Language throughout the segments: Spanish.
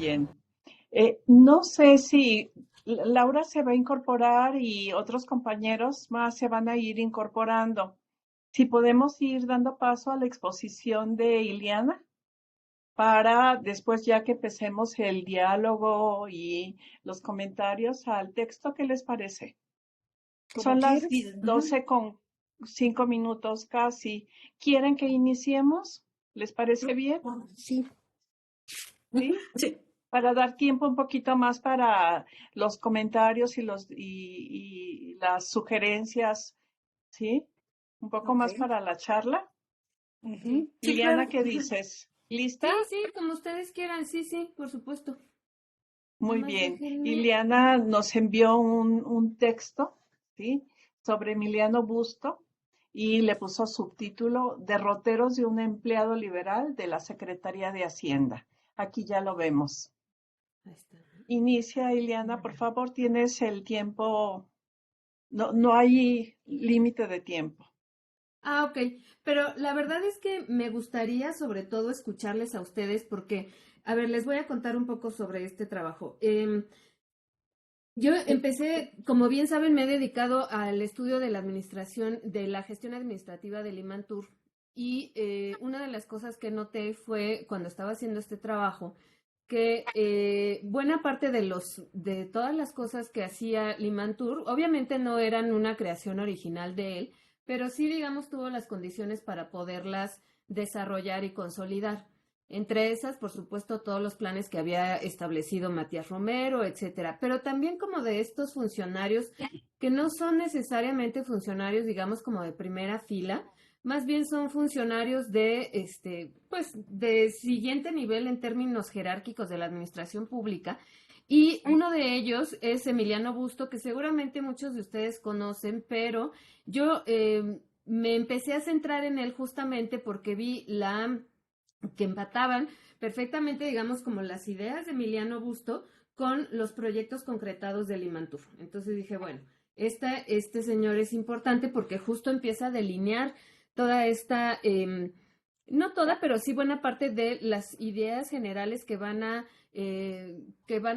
bien. No sé si Laura se va a incorporar y otros compañeros más se van a ir incorporando. Si podemos ir dando paso a la exposición de Iliana para después, ya que empecemos el diálogo y los comentarios al texto, ¿qué les parece? Como Son las quieres. Ujú. 12 con 5 minutos casi. ¿Quieren que iniciemos? ¿Les parece bien? Sí. Ujú. ¿Sí? Sí. Para dar tiempo un poquito más para los comentarios y las sugerencias, ¿sí? Un poco Ok. más para la charla. Ujú. Sí, Liliana, claro. ¿qué Ujú. dices? ¿Lista? Sí, sí, como ustedes quieran, sí, sí, por supuesto. Nada Muy más bien. déjenme. Liliana nos envió un texto, ¿sí? Sobre Emiliano Busto y le puso subtítulo Derroteros de un empleado liberal de la Secretaría de Hacienda. Aquí ya lo vemos. Ahí está. Inicia, Ileana, por favor, tienes el tiempo, no hay límite de tiempo. Ah, ok. Pero la verdad es que me gustaría sobre todo escucharles a ustedes porque, a ver, les voy a contar un poco sobre este trabajo. Yo Eh, empecé, como bien saben, me he dedicado al estudio de la administración, de la gestión administrativa del Imantur. Y una de las cosas que noté fue cuando estaba haciendo este trabajo que buena parte de todas las cosas que hacía Limantur, obviamente no eran una creación original de él, pero sí, digamos, tuvo las condiciones para poderlas desarrollar y consolidar. Entre esas, por supuesto, todos los planes que había establecido Matías Romero, etcétera. Pero también como de estos funcionarios que no son necesariamente funcionarios, digamos, como de primera fila, más bien son funcionarios de pues de siguiente nivel en términos jerárquicos de la administración pública. Y uno de ellos es Emiliano Busto, que seguramente muchos de ustedes conocen, pero yo me empecé a centrar en él justamente porque vi que empataban perfectamente, digamos, como las ideas de Emiliano Busto con los proyectos concretados del Imantur. Entonces dije, bueno, este señor es importante porque justo empieza a delinear toda esta, no toda, pero sí buena parte de las ideas generales que van a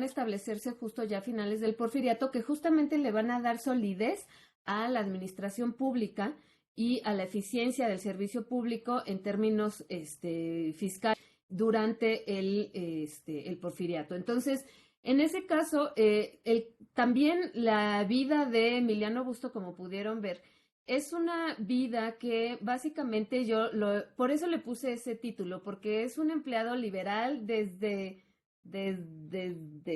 establecerse justo ya a finales del Porfiriato, que justamente le van a dar solidez a la administración pública y a la eficiencia del servicio público en términos fiscales durante el Porfiriato. Entonces, en ese caso, también la vida de Emiliano Busto, como pudieron ver, es una vida que básicamente por eso le puse ese título, porque es un empleado liberal desde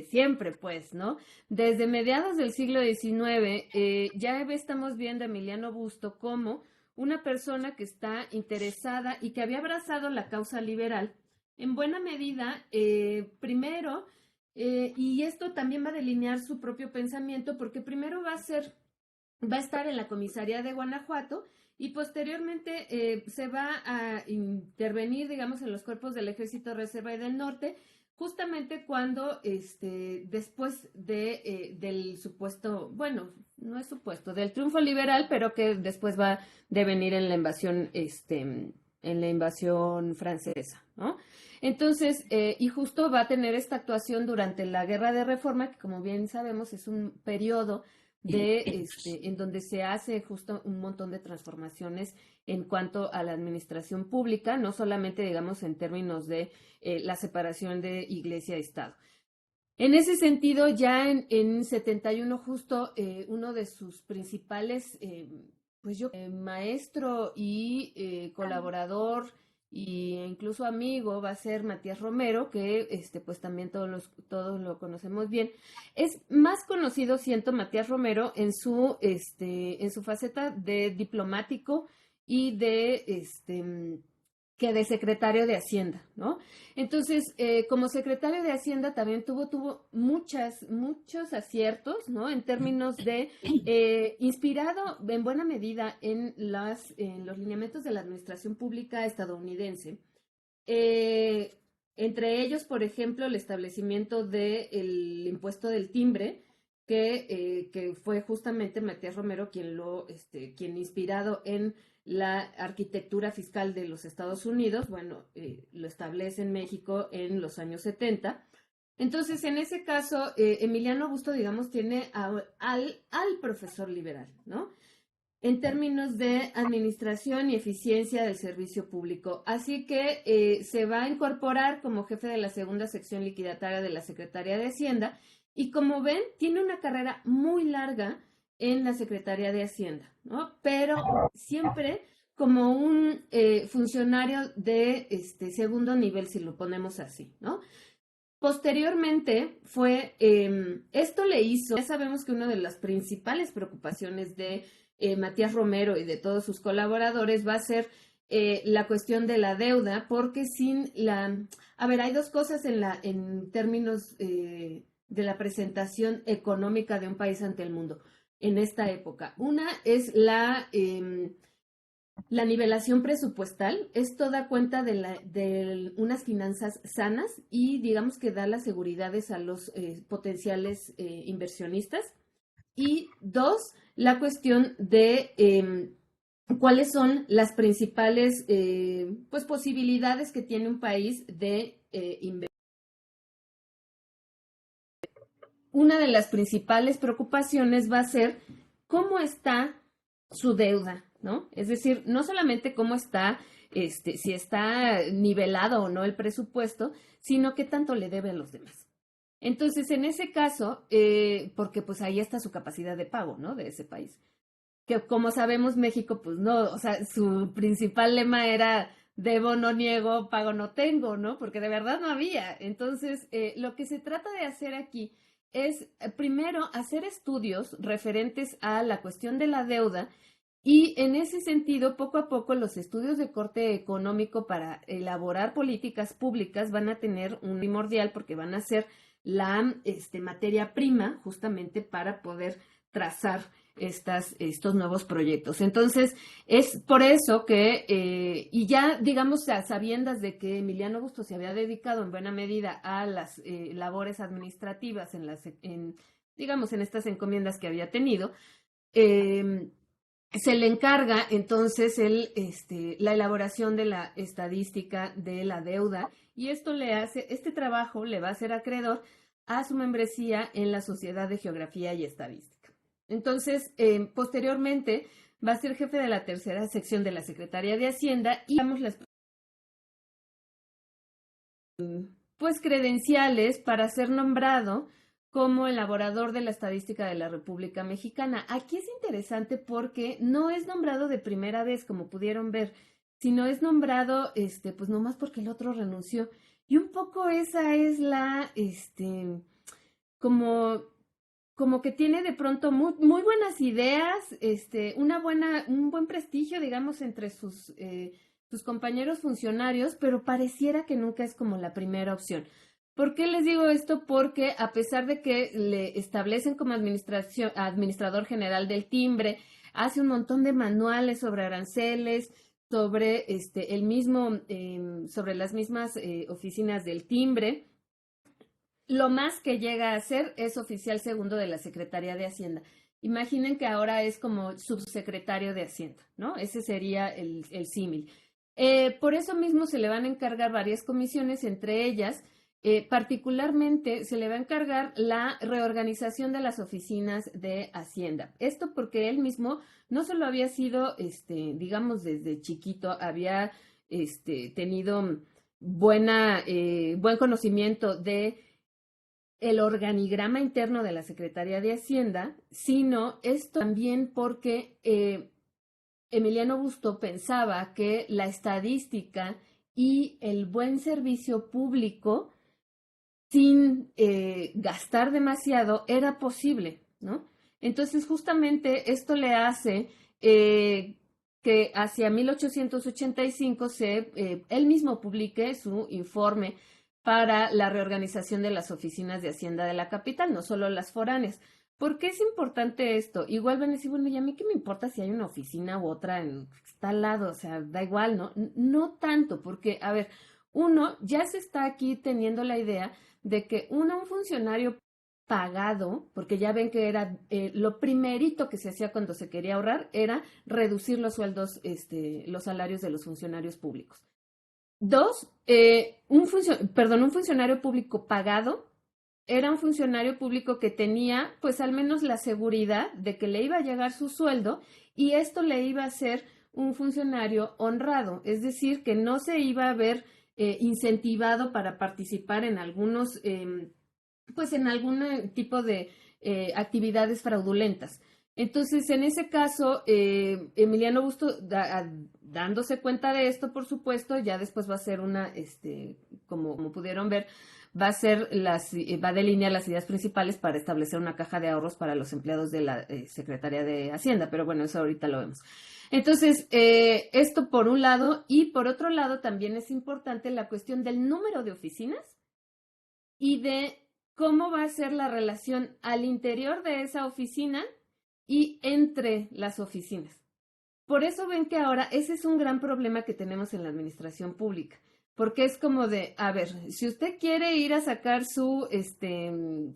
siempre, pues, ¿no? Desde mediados del siglo XIX, ya estamos viendo a Emiliano Busto como una persona que está interesada y que había abrazado la causa liberal, en buena medida, primero, y esto también va a delinear su propio pensamiento, porque primero va a estar en la comisaría de Guanajuato y posteriormente se va a intervenir, digamos, en los cuerpos del Ejército Reserva y del Norte, justamente cuando, después del supuesto, bueno, no es supuesto, del triunfo liberal, pero que después va a devenir en la invasión francesa, ¿no? Entonces, y justo va a tener esta actuación durante la Guerra de Reforma, que como bien sabemos es un periodo en donde se hace justo un montón de transformaciones en cuanto a la administración pública, no solamente, digamos, en términos de la separación de iglesia y Estado. En ese sentido, ya en 71 justo uno de sus principales, pues yo, maestro y colaborador e incluso amigo va a ser Matías Romero, que pues también todos lo conocemos bien. Es más conocido, siento, Matías Romero en su faceta de diplomático y que de secretario de Hacienda, ¿no? Entonces, como secretario de Hacienda también tuvo muchos aciertos, ¿no? En términos de, inspirado en buena medida en los lineamientos de la administración pública estadounidense. Eh, Entre ellos, por ejemplo, el establecimiento del impuesto del timbre, que fue justamente Matías Romero quien inspirado en la arquitectura fiscal de los Estados Unidos, bueno, lo establece en México en los años 70. Entonces, en ese caso, Emiliano Busto, digamos, tiene al profesor liberal, ¿no? En términos de administración y eficiencia del servicio público. Así que se va a incorporar como jefe de la segunda sección liquidataria de la Secretaría de Hacienda y como ven, tiene una carrera muy larga en la Secretaría de Hacienda, ¿no? Pero siempre como un funcionario de segundo nivel, si lo ponemos así, ¿no? Posteriormente esto le hizo, ya sabemos que una de las principales preocupaciones de Matías Romero y de todos sus colaboradores va a ser la cuestión de la deuda, porque hay dos cosas en términos de la presentación económica de un país ante el mundo en esta época. Una es la nivelación presupuestal. Esto da cuenta de unas finanzas sanas y digamos que da las seguridades a los potenciales inversionistas. Y dos, la cuestión de cuáles son las principales posibilidades que tiene un país de invertir. Una de las principales preocupaciones va a ser cómo está su deuda, ¿no? Es decir, no solamente cómo está, si está nivelado o no el presupuesto, sino qué tanto le debe a los demás. Entonces, en ese caso, porque pues ahí está su capacidad de pago, ¿no? De ese país. Que como sabemos, México, pues no, o sea, su principal lema era debo, no niego, pago, no tengo, ¿no? Porque de verdad no había. Entonces, lo que se trata de hacer aquí es, primero, hacer estudios referentes a la cuestión de la deuda y en ese sentido, poco a poco, los estudios de corte económico para elaborar políticas públicas van a tener un primordial porque van a ser la materia prima justamente para poder trazar estos nuevos proyectos. Entonces, es por eso que, y ya digamos a sabiendas de que Emiliano Busto se había dedicado en buena medida a las labores administrativas digamos, en estas encomiendas que había tenido, se le encarga entonces la elaboración de la estadística de la deuda y este trabajo le va a hacer acreedor a su membresía en la Sociedad de Geografía y Estadística. Entonces, posteriormente va a ser jefe de la tercera sección de la Secretaría de Hacienda y damos las credenciales para ser nombrado como elaborador de la estadística de la República Mexicana. Aquí es interesante porque no es nombrado de primera vez, como pudieron ver, sino es nombrado, pues nomás porque el otro renunció. Y un poco esa es como que tiene de pronto muy, muy buenas ideas, un buen prestigio, digamos, entre sus compañeros funcionarios, pero pareciera que nunca es como la primera opción. ¿Por qué les digo esto? Porque a pesar de que le establecen como administrador general del timbre, hace un montón de manuales sobre aranceles, sobre sobre las mismas oficinas del timbre. Lo más que llega a ser es oficial segundo de la Secretaría de Hacienda. Imaginen que ahora es como subsecretario de Hacienda, ¿no? Ese sería el símil. Por eso mismo se le van a encargar varias comisiones, entre ellas, particularmente se le va a encargar la reorganización de las oficinas de Hacienda. Esto porque él mismo no solo había sido, digamos, desde chiquito, había tenido buen conocimiento de el organigrama interno de la Secretaría de Hacienda, sino esto también porque Emiliano Busto pensaba que la estadística y el buen servicio público sin gastar demasiado era posible, ¿no? Entonces, justamente esto le hace que hacia 1885 él mismo publique su informe para la reorganización de las oficinas de Hacienda de la capital, no solo las foráneas. ¿Por qué es importante esto? Igual van a decir, bueno, ¿y a mí qué me importa si hay una oficina u otra está al lado? O sea, da igual, ¿no? No tanto, porque, a ver, uno ya se está aquí teniendo la idea de que un funcionario pagado, porque ya ven que era lo primerito que se hacía cuando se quería ahorrar, era reducir los sueldos, los salarios de los funcionarios públicos. Dos, un funcionario público pagado era un funcionario público que tenía pues al menos la seguridad de que le iba a llegar su sueldo y esto le iba a hacer un funcionario honrado, es decir, que no se iba a ver incentivado para participar en algunos, pues en algún tipo de actividades fraudulentas. Entonces, en ese caso, Emiliano Busto, dándose cuenta de esto, por supuesto, ya después va a ser una, como pudieron ver, va a delinear las ideas principales para establecer una caja de ahorros para los empleados de la Secretaría de Hacienda, pero bueno, eso ahorita lo vemos. Entonces, esto por un lado, y por otro lado también es importante la cuestión del número de oficinas y de cómo va a ser la relación al interior de esa oficina y entre las oficinas. Por eso ven que ahora ese es un gran problema que tenemos en la administración pública, porque es como de, a ver, si usted quiere ir a sacar su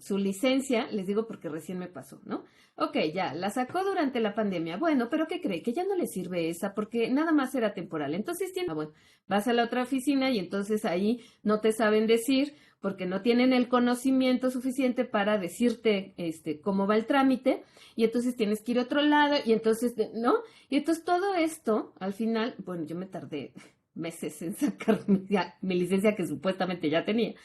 licencia, les digo porque recién me pasó, ¿no? Ok, ya, la sacó durante la pandemia. Bueno, pero ¿qué cree? Que ya no le sirve esa porque nada más era temporal. Entonces bueno, vas a la otra oficina y entonces ahí no te saben decir porque no tienen el conocimiento suficiente para decirte cómo va el trámite y entonces tienes que ir a otro lado y entonces, ¿no? Y entonces todo esto, al final, bueno, yo me tardé meses en sacar mi licencia que supuestamente ya tenía.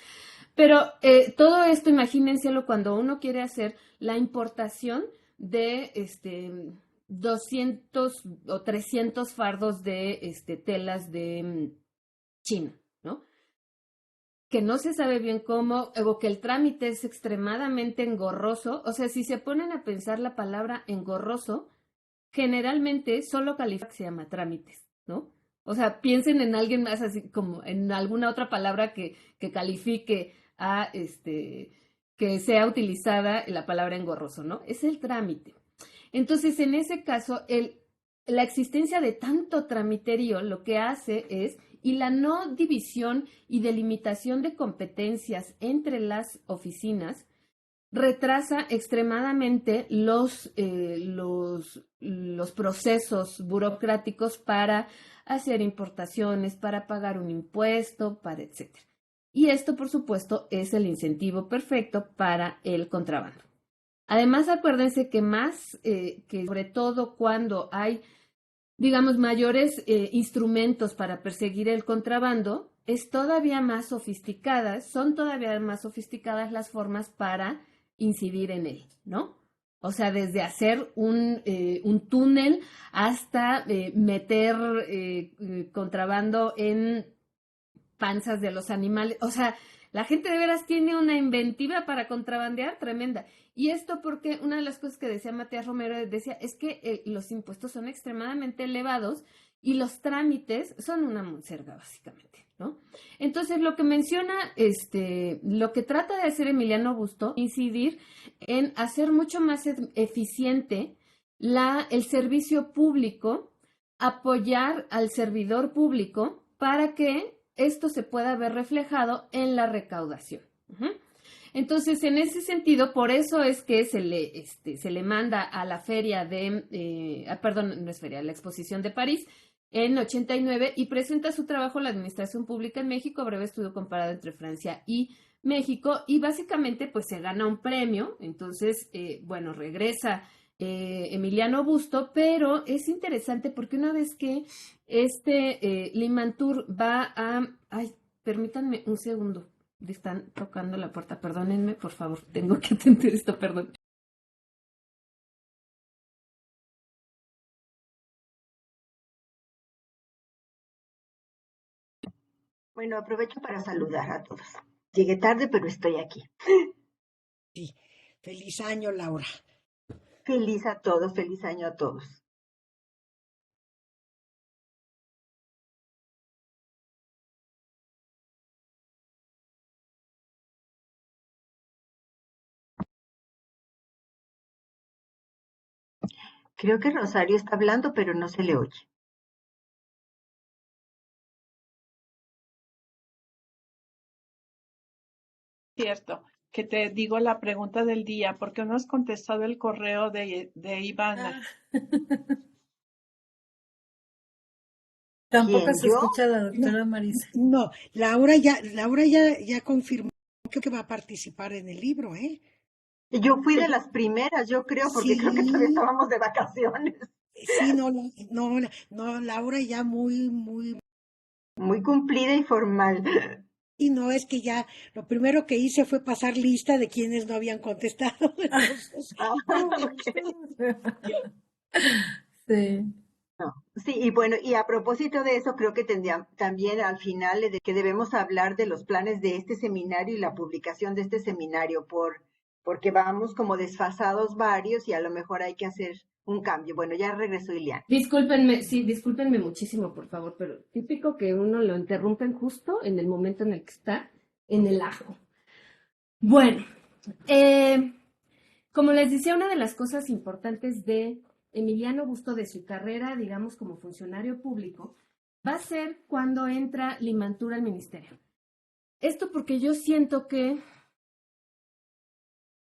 Pero todo esto, imagínenselo cuando uno quiere hacer la importación de 200 o 300 fardos de telas de China, ¿no? Que no se sabe bien cómo, o que el trámite es extremadamente engorroso. O sea, si se ponen a pensar la palabra engorroso, generalmente solo califica que se llama trámites, ¿no? O sea, piensen en alguien más así como en alguna otra palabra que califique a que sea utilizada la palabra engorroso, ¿no? Es el trámite. Entonces, en ese caso, la existencia de tanto tramiterío lo que hace es, y la no división y delimitación de competencias entre las oficinas, retrasa extremadamente los procesos burocráticos para hacer importaciones, para pagar un impuesto, para etcétera. Y esto, por supuesto, es el incentivo perfecto para el contrabando. Además, acuérdense que que sobre todo cuando hay, digamos, mayores instrumentos para perseguir el contrabando, son todavía más sofisticadas las formas para incidir en él, ¿no? O sea, desde hacer un túnel hasta meter contrabando en panzas de los animales. O sea, la gente de veras tiene una inventiva para contrabandear tremenda. Y esto porque una de las cosas que decía Matías Romero es que los impuestos son extremadamente elevados y los trámites son una monserga, básicamente, ¿no? Entonces, lo que menciona, lo que trata de hacer Emiliano Busto, incidir en hacer mucho más eficiente el servicio público, apoyar al servidor público para que esto se pueda ver reflejado en la recaudación. Entonces, en ese sentido, por eso es que se le manda a la feria perdón, no es feria, la exposición de París en 89 y presenta su trabajo La Administración Pública en México, breve estudio comparado entre Francia y México, y básicamente pues se gana un premio. Entonces, bueno, regresa Emiliano Busto, pero es interesante porque una vez que Limantour va a... Ay, permítanme un segundo. Están tocando la puerta. Perdónenme, por favor. Tengo que atender esto, perdón. Bueno, aprovecho para saludar a todos. Llegué tarde, pero estoy aquí. Sí, feliz año, Laura. Feliz año a todos. Creo que Rosario está hablando, pero no se le oye. Cierto, que te digo la pregunta del día, ¿por qué no has contestado el correo de Ivana? Tampoco ¿Quién, se yo? escucha la doctora Marisa. No, Laura ya confirmó Creo que va a participar en el libro, ¿eh? Yo fui de las primeras, yo creo, porque creo que todavía Sí, estábamos de vacaciones. sí, no, Laura ya muy, Muy cumplida y formal. y no es que ya, lo primero que hice fue pasar lista de quienes no habían contestado, entonces, Ah, ya ok. Sí. No. Sí, y bueno, y a propósito de eso, creo que tendría también al final de que debemos hablar de los planes de este seminario y la publicación de este seminario, porque vamos como desfasados varios y a lo mejor hay que hacer un cambio. Bueno, ya regresó Iliana. Discúlpenme, sí, discúlpenme muchísimo, por favor, pero típico que uno lo interrumpen justo en el momento en el que está en el ajo. Bueno, eh, como les decía, una de las cosas importantes de Emiliano Busto de su carrera, digamos, como funcionario público, va a ser cuando entra Limantur al ministerio. Esto porque yo siento que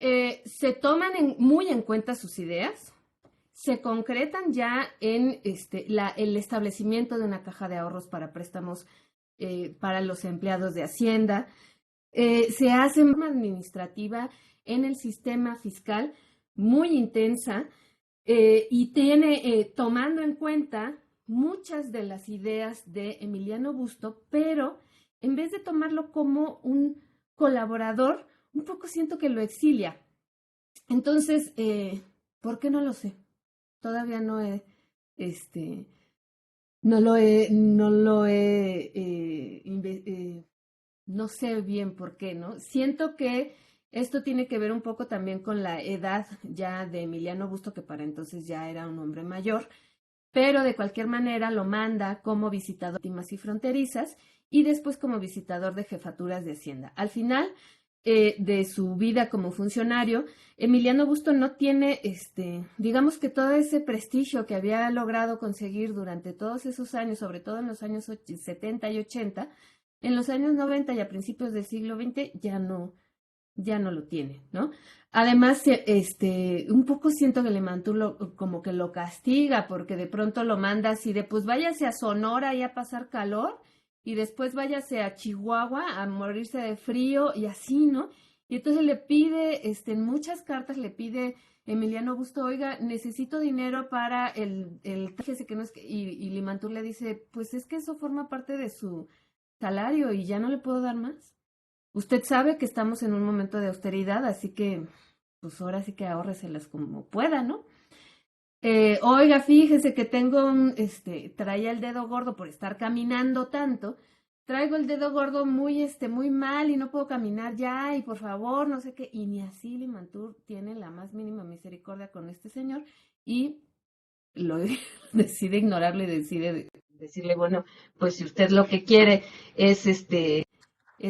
se toman muy en cuenta sus ideas, se concretan ya en el establecimiento de una caja de ahorros para préstamos para los empleados de Hacienda, se hace una administrativa en el sistema fiscal muy intensa y tiene, tomando en cuenta muchas de las ideas de Emiliano Busto, pero en vez de tomarlo como un colaborador, un poco siento que lo exilia. Entonces, ¿por qué no lo sé? Todavía este, no sé bien por qué, ¿no? Siento que esto tiene que ver un poco también con la edad ya de Emiliano Busto, que para entonces ya era un hombre mayor, pero de cualquier manera lo manda como visitador de víctimas y fronterizas y después como visitador de jefaturas de Hacienda. Al final de su vida como funcionario, Emiliano Busto no tiene, digamos que todo ese prestigio que había logrado conseguir durante todos esos años, sobre todo en los años 70 y 80, en los años 90 y a principios del siglo XX ya no lo tiene, ¿no? Además, un poco siento que como que lo castiga, porque de pronto lo manda así de, pues váyase a Sonora y a pasar calor, y después váyase a Chihuahua a morirse de frío, y así, ¿no? Y entonces le pide, en muchas cartas le pide Emiliano Busto, oiga, necesito dinero para fíjese que no es y Limantur le dice, pues es que eso forma parte de su salario y ya no le puedo dar más. Usted sabe que estamos en un momento de austeridad, así que pues ahora sí que ahórreselas como pueda, ¿no? Oiga, fíjese que tengo traía el dedo gordo por estar caminando tanto. Traigo el dedo gordo muy mal y no puedo caminar ya y por favor, no sé qué. Y ni así Limantur tiene la más mínima misericordia con este señor y lo decide ignorarlo y decide decirle, bueno, pues si usted lo que quiere es es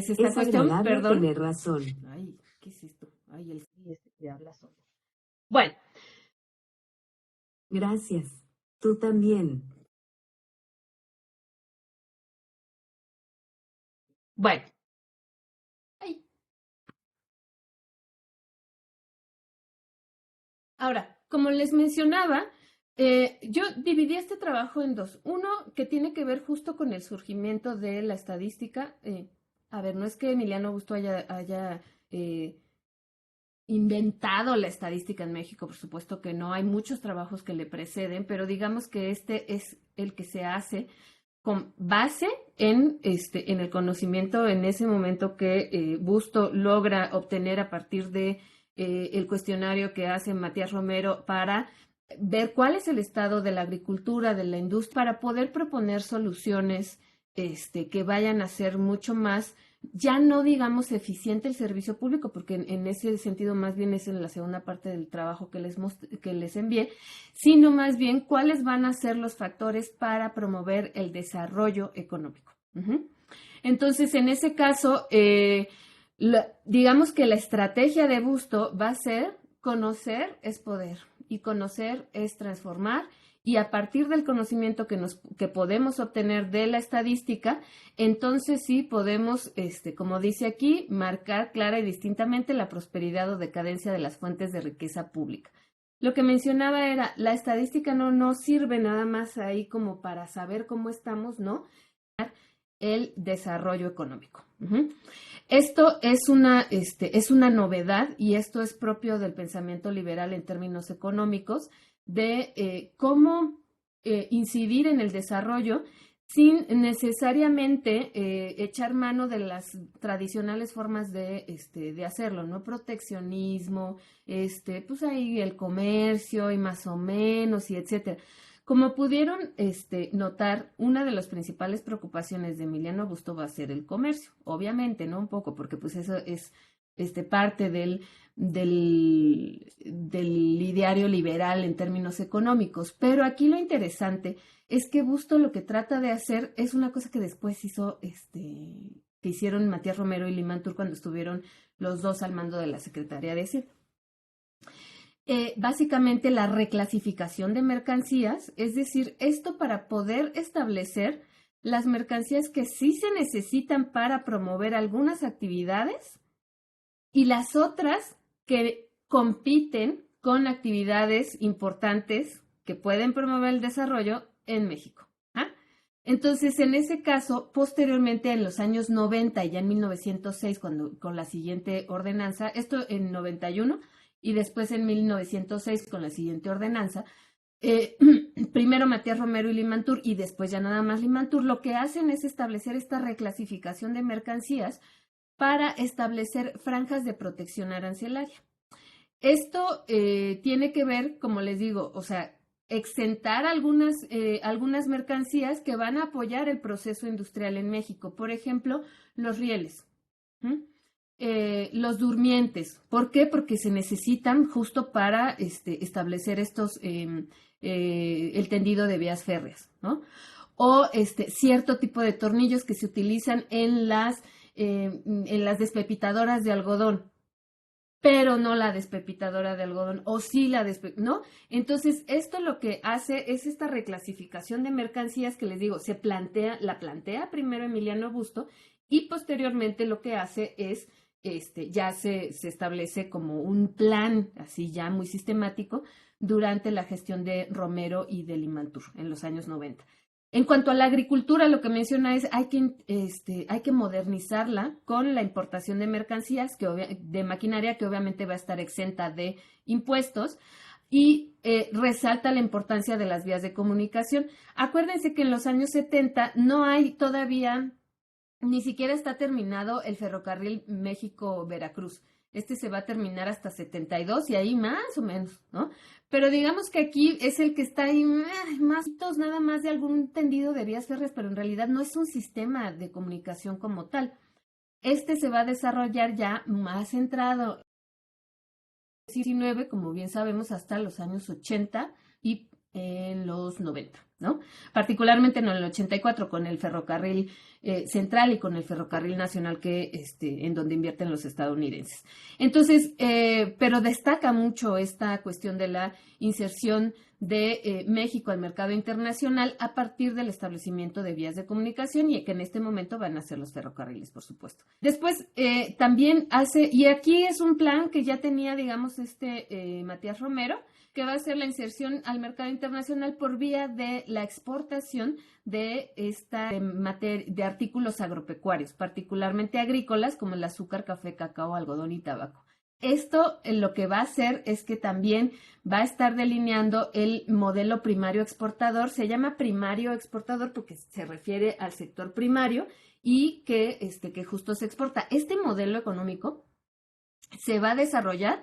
esta Es cuestión, agradable perdón. tener razón. Ay, ¿qué es esto? Ay, el sí que habla solo. Bueno, Gracias. Tú también. bueno. Ay. Ahora, como les mencionaba, yo dividí este trabajo en dos. Uno que tiene que ver justo con el surgimiento de la estadística. A ver, no es que Emiliano Busto haya inventado la estadística en México, por supuesto que no, hay muchos trabajos que le preceden, pero digamos que este es el que se hace con base en el conocimiento en ese momento que Busto logra obtener a partir de el cuestionario que hace Matías Romero para ver cuál es el estado de la agricultura, de la industria, para poder proponer soluciones que vayan a ser mucho más, ya no digamos eficiente el servicio público, porque en ese sentido más bien es en la segunda parte del trabajo que les envié, sino más bien cuáles van a ser los factores para promover el desarrollo económico. Entonces, en ese caso, digamos que la estrategia de Busto va a ser conocer es poder y conocer es transformar y a partir del conocimiento que podemos obtener de la estadística, entonces sí podemos, como dice aquí, marcar clara y distintamente la prosperidad o decadencia de las fuentes de riqueza pública. Lo que mencionaba era, la estadística no sirve nada más ahí como para saber cómo estamos, ¿no? el desarrollo económico. Esto es una novedad y esto es propio del pensamiento liberal en términos económicos, de cómo incidir en el desarrollo sin necesariamente echar mano de las tradicionales formas de hacerlo, ¿no? Proteccionismo, pues ahí el comercio y más o menos y etcétera. Como pudieron notar, una de las principales preocupaciones de Emiliano Busto va a ser el comercio, obviamente, ¿no? Un poco, porque pues eso es parte del ideario liberal en términos económicos. Pero aquí lo interesante es que Busto lo que trata de hacer es una cosa que después que hicieron Matías Romero y Limantur cuando estuvieron los dos al mando de la Secretaría de Hacienda. Básicamente la reclasificación de mercancías, es decir, esto para poder establecer las mercancías que sí se necesitan para promover algunas actividades y las otras que compiten con actividades importantes que pueden promover el desarrollo en México. Entonces, en ese caso, posteriormente en los años 90, ya en 1906, con la siguiente ordenanza, esto en 91, y después en 1906 con la siguiente ordenanza, primero Matías Romero y Limantur y después ya nada más Limantur, lo que hacen es establecer esta reclasificación de mercancías para establecer franjas de protección arancelaria. Esto tiene que ver, como les digo, o sea, exentar algunas mercancías que van a apoyar el proceso industrial en México. Por ejemplo, los rieles. Los durmientes. ¿Por qué? Porque se necesitan justo para establecer el tendido de vías férreas, ¿no? O cierto tipo de tornillos que se utilizan en las despepitadoras de algodón, pero no la despepitadora de algodón, o sí ¿no? Entonces, esto lo que hace es esta reclasificación de mercancías que les digo, la plantea primero Emiliano Busto y posteriormente lo que hace es ya se establece como un plan así ya muy sistemático durante la gestión de Romero y de Limantur en los años 90. En cuanto a la agricultura, lo que menciona es hay que modernizarla con la importación de mercancías, de maquinaria que obviamente va a estar exenta de impuestos y resalta la importancia de las vías de comunicación. Acuérdense que en los años 70 no hay todavía, ni siquiera está terminado el ferrocarril México-Veracruz. Se va a terminar hasta 72 y ahí más o menos, ¿no? Pero digamos que aquí es el que está ahí más nada más de algún tendido de vías férreas, pero en realidad no es un sistema de comunicación como tal. Se va a desarrollar ya más centrado en el 19, como bien sabemos, hasta los años 80 y en los 90, ¿no? Particularmente en el 84 con el ferrocarril central y con el ferrocarril nacional en donde invierten los estadounidenses. Entonces, pero destaca mucho esta cuestión de la inserción de México al mercado internacional a partir del establecimiento de vías de comunicación y que en este momento van a ser los ferrocarriles, por supuesto. Después también y aquí es un plan que ya tenía, digamos, Matías Romero, que va a ser la inserción al mercado internacional por vía de la exportación de de artículos agropecuarios, particularmente agrícolas como el azúcar, café, cacao, algodón y tabaco. Esto lo que va a hacer es que también va a estar delineando el modelo primario exportador. Se llama primario exportador porque se refiere al sector primario y que justo se exporta. Este modelo económico se va a desarrollar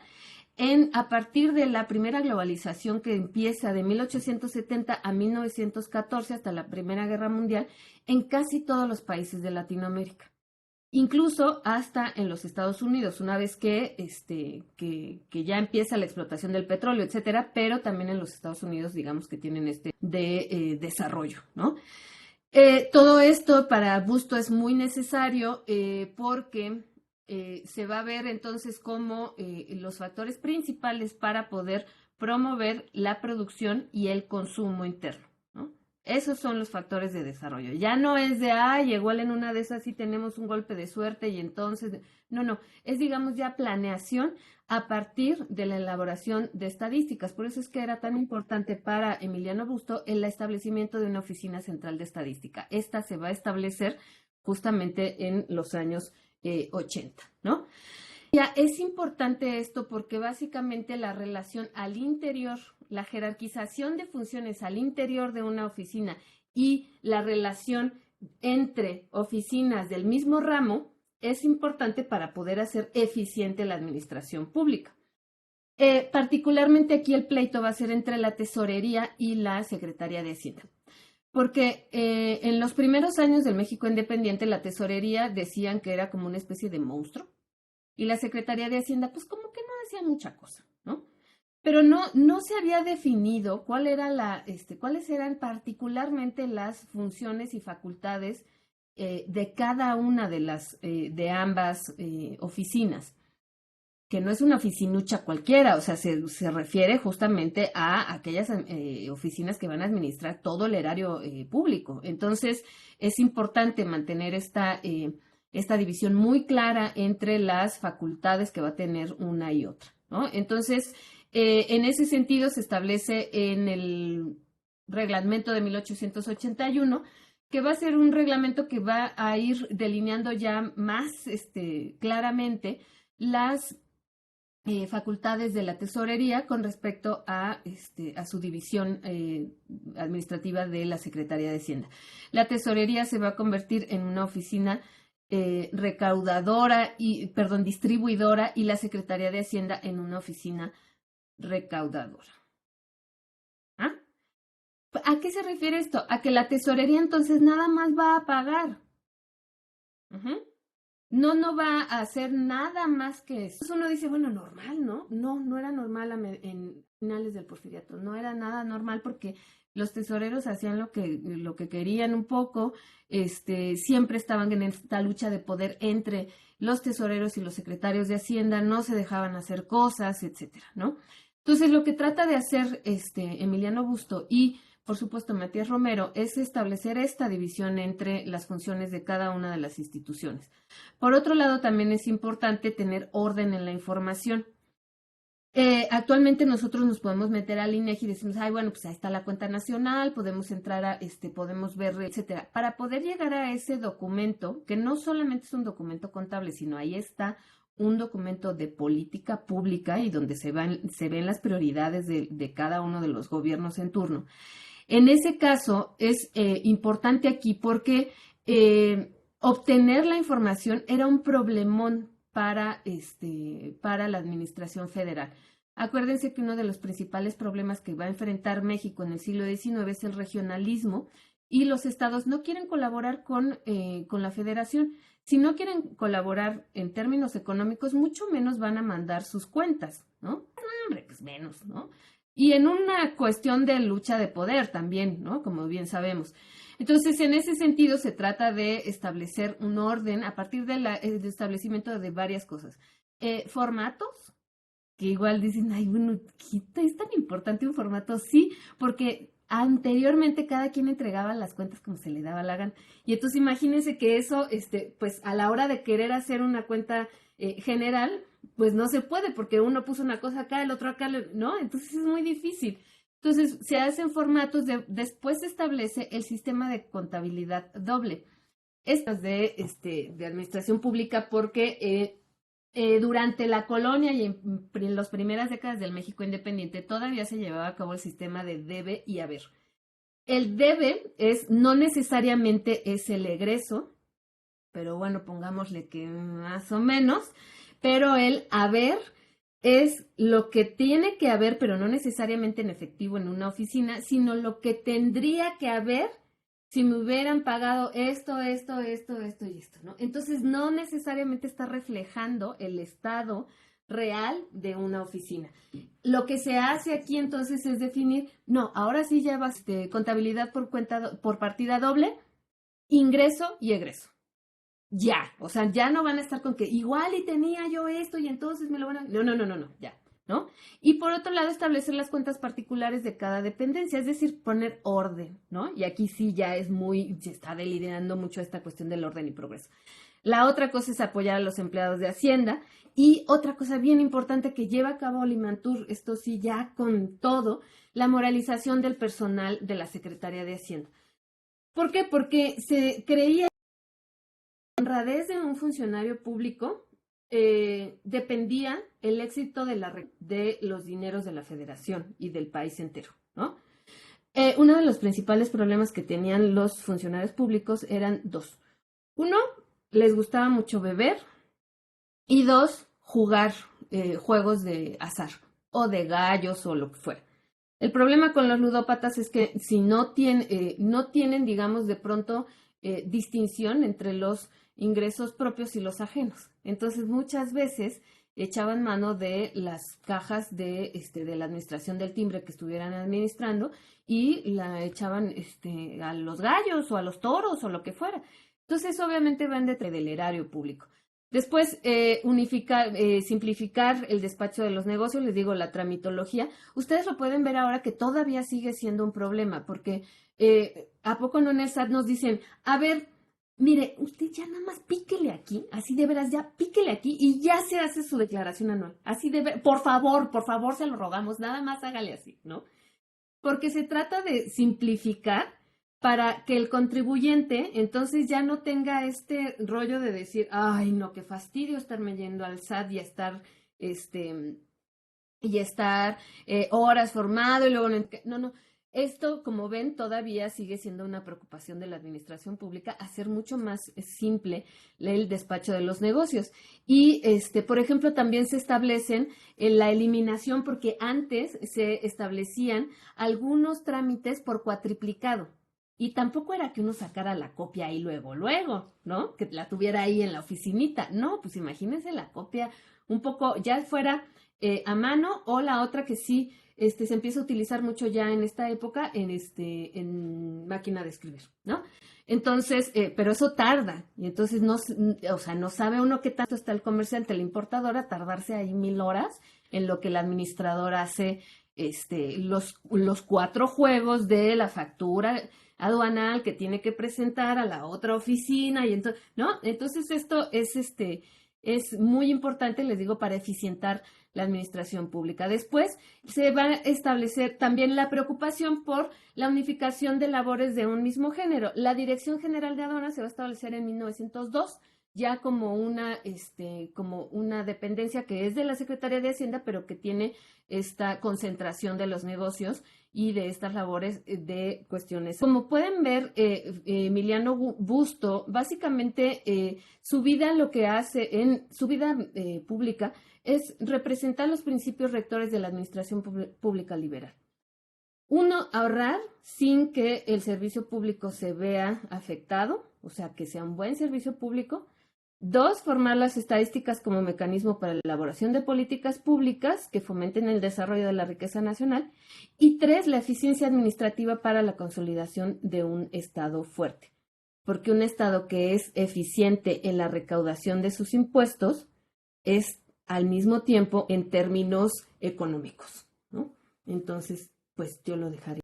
a partir de la primera globalización que empieza de 1870 a 1914 hasta la Primera Guerra Mundial en casi todos los países de Latinoamérica, incluso hasta en los Estados Unidos, una vez que ya empieza la explotación del petróleo, etcétera, pero también en los Estados Unidos, digamos que tienen desarrollo, ¿no? Todo esto para Busto es muy necesario porque se va a ver entonces como los factores principales para poder promover la producción y el consumo interno, ¿no? Esos son los factores de desarrollo. Ya no es igual en una de esas sí tenemos un golpe de suerte y entonces, no, es digamos ya planeación a partir de la elaboración de estadísticas. Por eso es que era tan importante para Emiliano Busto el establecimiento de una oficina central de estadística. Esta se va a establecer justamente en los años 80, ¿no? Ya, es importante esto porque básicamente la relación al interior, la jerarquización de funciones al interior de una oficina y la relación entre oficinas del mismo ramo es importante para poder hacer eficiente la administración pública. Particularmente aquí el pleito va a ser entre la Tesorería y la Secretaría de Hacienda. Porque en los primeros años del México independiente, la Tesorería decían que era como una especie de monstruo y la Secretaría de Hacienda, pues como que no hacía mucha cosa, ¿no? Pero no se había definido cuáles eran particularmente las funciones y facultades de cada una de ambas oficinas, que no es una oficinucha cualquiera, o sea, se refiere justamente a aquellas oficinas que van a administrar todo el erario público. Entonces, es importante mantener esta división muy clara entre las facultades que va a tener una y otra, ¿no? Entonces, en ese sentido, se establece en el reglamento de 1881 que va a ser un reglamento que va a ir delineando ya más claramente las facultades de la tesorería con respecto a su división administrativa de la Secretaría de Hacienda. La tesorería se va a convertir en una oficina distribuidora, y la Secretaría de Hacienda en una oficina recaudadora. ¿Ah? ¿A qué se refiere esto? A que la tesorería entonces nada más va a pagar. No va a hacer nada más que eso. Entonces uno dice, bueno, normal, ¿no? No era normal en finales del Porfiriato, no era nada normal porque los tesoreros hacían lo que querían un poco, siempre estaban en esta lucha de poder entre los tesoreros y los secretarios de Hacienda, no se dejaban hacer cosas, etcétera, ¿no? Entonces lo que trata de hacer Emiliano Busto y por supuesto, Matías Romero, es establecer esta división entre las funciones de cada una de las instituciones. Por otro lado, también es importante tener orden en la información. Actualmente nosotros nos podemos meter al INEGI y decimos, bueno, pues ahí está la cuenta nacional, podemos entrar podemos ver, etcétera. Para poder llegar a ese documento, que no solamente es un documento contable, sino ahí está un documento de política pública y donde se ven las prioridades de cada uno de los gobiernos en turno. En ese caso es importante aquí porque obtener la información era un problemón para la administración federal. Acuérdense que uno de los principales problemas que va a enfrentar México en el siglo XIX es el regionalismo y los estados no quieren colaborar con la federación. Si no quieren colaborar en términos económicos, mucho menos van a mandar sus cuentas, ¿no? Hombre, pues menos, ¿no? Y en una cuestión de lucha de poder también, ¿no? Como bien sabemos. Entonces, en ese sentido, se trata de establecer un orden a partir del establecimiento de varias cosas. Formatos, que igual dicen, bueno, ¿qué es tan importante un formato? Sí, porque anteriormente cada quien entregaba las cuentas como se le daba la gana. Y entonces imagínense que eso, pues a la hora de querer hacer una cuenta general, pues no se puede porque uno puso una cosa acá, el otro acá, ¿no? Entonces es muy difícil. Entonces se hacen formatos, después se establece el sistema de contabilidad doble. Estas de administración pública porque durante la colonia y en las primeras décadas del México independiente todavía se llevaba a cabo el sistema de debe y haber. El debe no necesariamente es el egreso, pero bueno, pongámosle que más o menos, pero el haber es lo que tiene que haber, pero no necesariamente en efectivo en una oficina, sino lo que tendría que haber si me hubieran pagado esto, y esto, ¿no? Entonces no necesariamente está reflejando el estado real de una oficina. Lo que se hace aquí entonces es definir, no, ahora sí ya va contabilidad por partida doble, ingreso y egreso. Ya, o sea, ya no van a estar con que igual y tenía yo esto y entonces me lo van a... No, ya, ¿no? Y por otro lado, establecer las cuentas particulares de cada dependencia, es decir, poner orden, ¿no? Y aquí sí ya se está delineando mucho esta cuestión del orden y progreso. La otra cosa es apoyar a los empleados de Hacienda y otra cosa bien importante que lleva a cabo Limantur, esto sí ya con todo, la moralización del personal de la Secretaría de Hacienda. ¿Por qué? Porque se creía honradez de un funcionario público dependía el éxito de los dineros de la federación y del país entero, ¿no? Uno de los principales problemas que tenían los funcionarios públicos eran dos. Uno, les gustaba mucho beber, y dos, jugar juegos de azar o de gallos o lo que fuera. El problema con los ludópatas es que si no tienen, digamos, de pronto distinción entre los ingresos propios y los ajenos. Entonces, muchas veces echaban mano de las cajas de la administración del timbre que estuvieran administrando y la echaban a los gallos o a los toros o lo que fuera. Entonces, obviamente van detrás del erario público. Después, simplificar el despacho de los negocios, les digo, la tramitología. Ustedes lo pueden ver ahora que todavía sigue siendo un problema, porque ¿a poco no en el SAT nos dicen, a ver, mire, usted ya nada más píquele aquí, así de veras, ya píquele aquí y ya se hace su declaración anual. Así de veras, por favor, se lo rogamos, nada más hágale así, ¿no? Porque se trata de simplificar para que el contribuyente entonces ya no tenga este rollo de decir, ay, no, qué fastidio estarme yendo al SAT y estar, horas formado y luego no. Esto, como ven, todavía sigue siendo una preocupación de la administración pública, hacer mucho más simple el despacho de los negocios. Y, por ejemplo, también se establecen la eliminación, porque antes se establecían algunos trámites por cuatriplicado. Y tampoco era que uno sacara la copia ahí luego, ¿no? Que la tuviera ahí en la oficinita. No, pues imagínense la copia un poco, ya fuera a mano, o la otra que sí se empieza a utilizar mucho ya en esta época en máquina de escribir, ¿no? Entonces, pero eso tarda, y entonces no sabe uno qué tanto está el comerciante, la importadora, tardarse ahí 1000 horas en lo que la administradora hace los 4 juegos de la factura aduanal que tiene que presentar a la otra oficina, y entonces, ¿no? Entonces esto es muy importante, les digo, para eficientar la administración pública. Después se va a establecer también la preocupación por la unificación de labores de un mismo género. La Dirección General de Aduanas se va a establecer en 1902, ya como una dependencia que es de la Secretaría de Hacienda, pero que tiene esta concentración de los negocios y de estas labores de cuestiones. Como pueden ver, Emiliano Busto, básicamente su vida, lo que hace en su vida pública es representar los principios rectores de la administración pública liberal. Uno, ahorrar sin que el servicio público se vea afectado, o sea, que sea un buen servicio público. 2, formar las estadísticas como mecanismo para la elaboración de políticas públicas que fomenten el desarrollo de la riqueza nacional. Y 3, la eficiencia administrativa para la consolidación de un Estado fuerte. Porque un Estado que es eficiente en la recaudación de sus impuestos es al mismo tiempo en términos económicos, ¿no? Entonces, pues yo lo dejaré